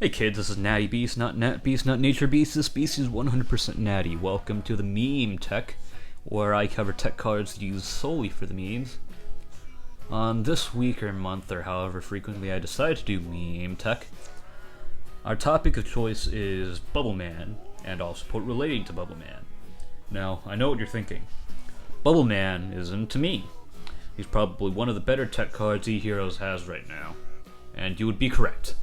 Hey kids, this is Natty Beast, not Nat Beast, not Nature Beast. This beast is 100% natty. Welcome to the Meme Tech, where I cover tech cards used solely for the memes. On this week or month, or however frequently I decide to do Meme Tech, our topic of choice is Bubbleman, and all support relating to Bubbleman. Now, I know what you're thinking. Bubbleman isn't to me. He's probably one of the better tech cards eHeroes has right now. And you would be correct.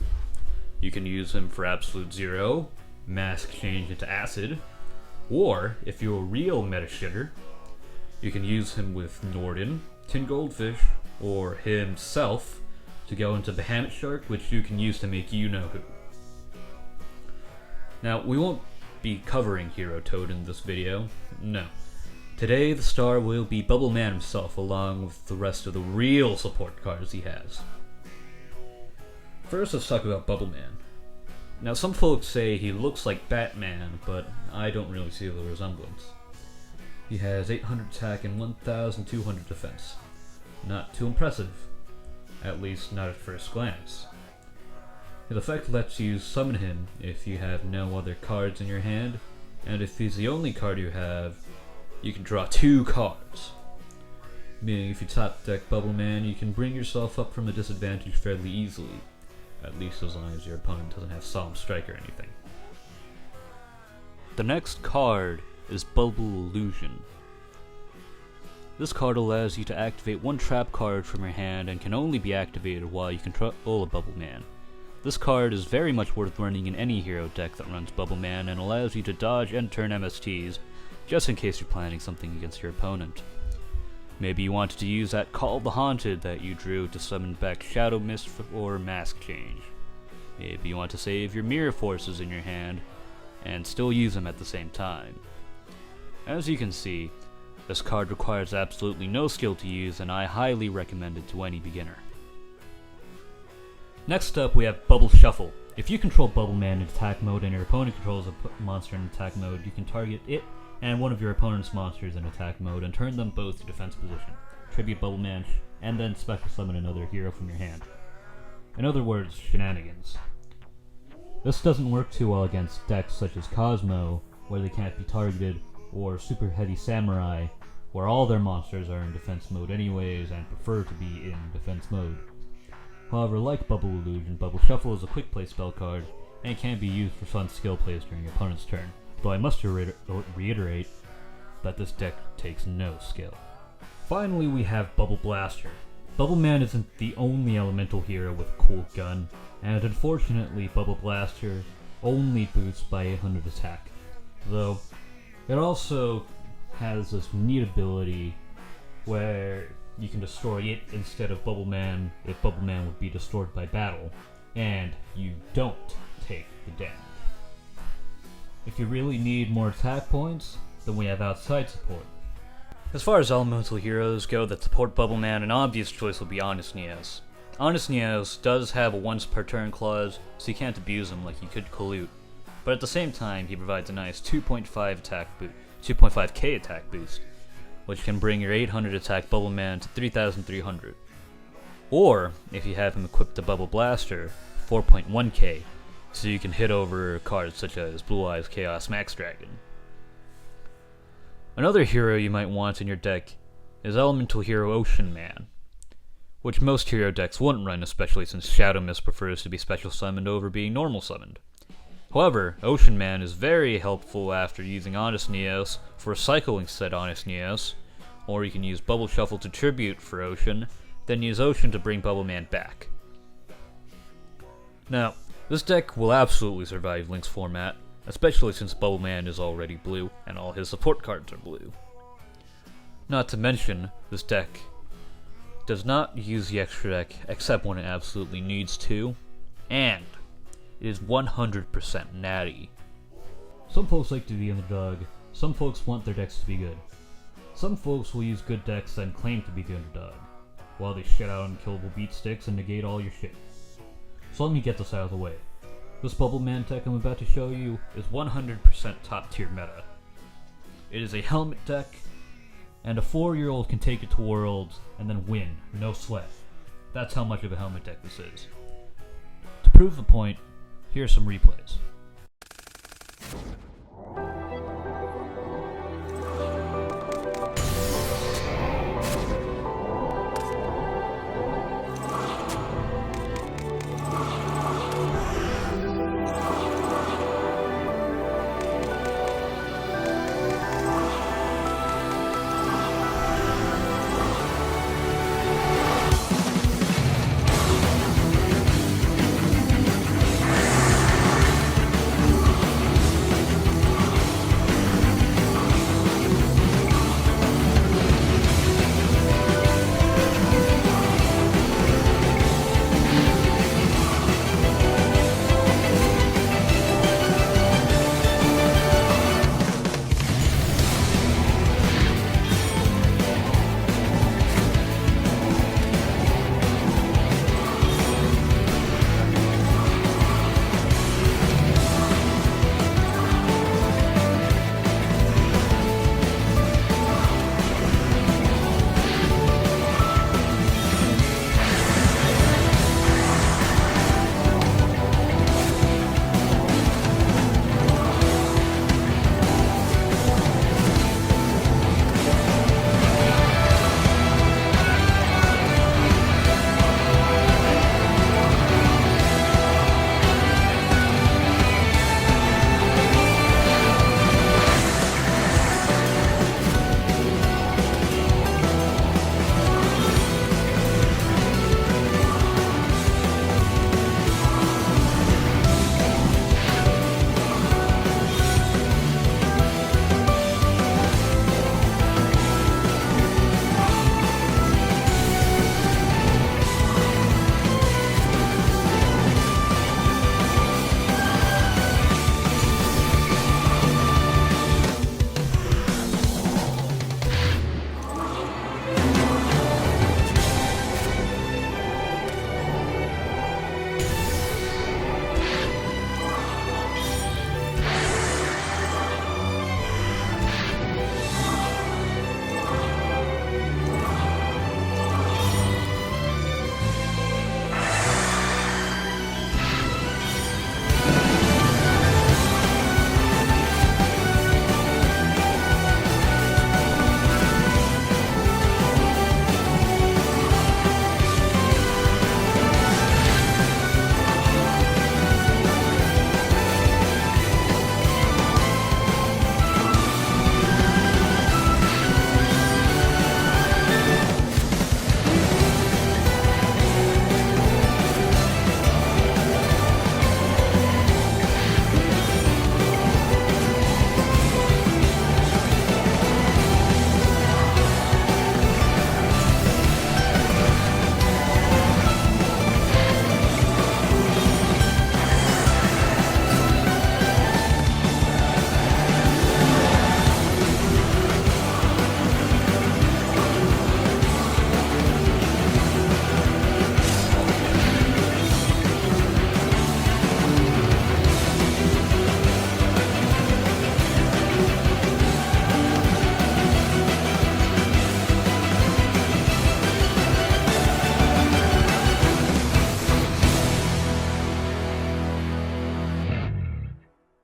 You can use him for Absolute Zero, Mask Change into Acid, or, if you're a real meta shitter, you can use him with Norden, Tin Goldfish, or himself to go into Behemoth Shark, which you can use to make you-know-who. Now, we won't be covering Hero Toad in this video, no. Today, the star will be Bubbleman himself, along with the rest of the real support cards he has. First, let's talk about Bubbleman. Now, some folks say he looks like Batman, but I don't really see the resemblance. He has 800 attack and 1,200 defense. Not too impressive, at least not at first glance. His effect lets you summon him if you have no other cards in your hand, and if he's the only card you have, you can draw 2 cards. Meaning if you top deck Bubbleman, you can bring yourself up from a disadvantage fairly easily. At least as long as your opponent doesn't have Solemn Strike or anything. The next card is Bubble Illusion. This card allows you to activate one trap card from your hand and can only be activated while you control a Bubbleman. This card is very much worth learning in any hero deck that runs Bubbleman and allows you to dodge end turn MSTs, just in case you're planning something against your opponent. Maybe you wanted to use that Call of the Haunted that you drew to summon back Shadow Mist or Mask Change. Maybe you want to save your Mirror Forces in your hand and still use them at the same time. As you can see, this card requires absolutely no skill to use, and I highly recommend it to any beginner. Next up, we have Bubble Shuffle. If you control Bubbleman in attack mode and your opponent controls a monster in attack mode, you can target it and one of your opponent's monsters in attack mode and turn them both to defense position, tribute Bubbleman, and then special summon another hero from your hand. In other words, shenanigans. This doesn't work too well against decks such as Cosmo, where they can't be targeted, or Super Heavy Samurai, where all their monsters are in defense mode anyways and prefer to be in defense mode. However, like Bubble Illusion, Bubble Shuffle is a quick play spell card, and it can be used for fun skill plays during your opponent's turn. Though I must reiterate that this deck takes no skill. Finally, we have Bubble Blaster. Bubbleman isn't the only elemental hero with a cool gun, and unfortunately Bubble Blaster only boosts by 800 attack. Though, it also has this neat ability where you can destroy it instead of Bubbleman if Bubbleman would be destroyed by battle, and you don't take the damage. If you really need more attack points, then we have outside support. As far as elemental heroes go that support Bubbleman, an obvious choice will be Honest Neos. Honest Neos does have a once per turn clause, so you can't abuse him like you could Colute, but at the same time he provides a nice 2.5k attack boost, which can bring your 800 attack Bubbleman to 3,300. Or, if you have him equipped to Bubble Blaster, 4.1k, so you can hit over cards such as Blue Eyes Chaos Max Dragon. Another hero you might want in your deck is Elemental Hero Ocean Man, which most hero decks wouldn't run, especially since Shadow Mist prefers to be special summoned over being normal summoned. However, Ocean Man is very helpful after using Honest Neos for cycling said Honest Neos, or you can use Bubble Shuffle to tribute for Ocean, then use Ocean to bring Bubbleman back. Now, this deck will absolutely survive Link's format, especially since Bubbleman is already blue, and all his support cards are blue. Not to mention, this deck does not use the extra deck except when it absolutely needs to, and it is 100% natty. Some folks like to be underdog, some folks want their decks to be good. Some folks will use good decks and claim to be the underdog, while they shit out unkillable beat sticks and negate all your shit. So let me get this out of the way. This Bubbleman deck I'm about to show you is 100% top tier meta. It is a helmet deck, and a 4-year-old can take it to Worlds and then win, no sweat. That's how much of a helmet deck this is. To prove the point, Here are some replays.